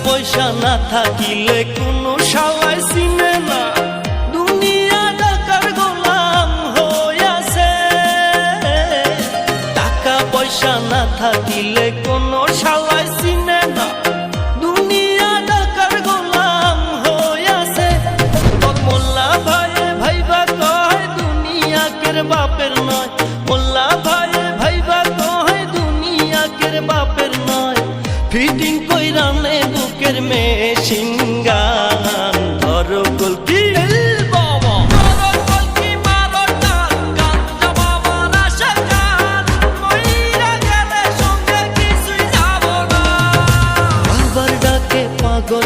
পয়সা না থাকিলে কোনো শালাই চিনে না, দুনিয়া টাকার গোলাম হইয়াছে। টাকা পয়সা না থাকিলে কোনো শালাই চিনে না, দুনিয়া টাকার গোলাম হইয়াছে। মোল্লা ভাইয়ে ভাইবা কয় দুনিয়া কের বাপের নয়, মোল্লা ভাইয়ে ভাইবা কয় দুনিয়া কের বাপের নয়। ফিটিং কইরা নে বুকের মেশিন গান, ধরো কলকি বাবা মারো কলকি মারো টান, গাঞ্জা বাবা নাশার গান, মইরা গেলে সঙ্গে কিছুই যাব না। বাবার ডাকে পাগল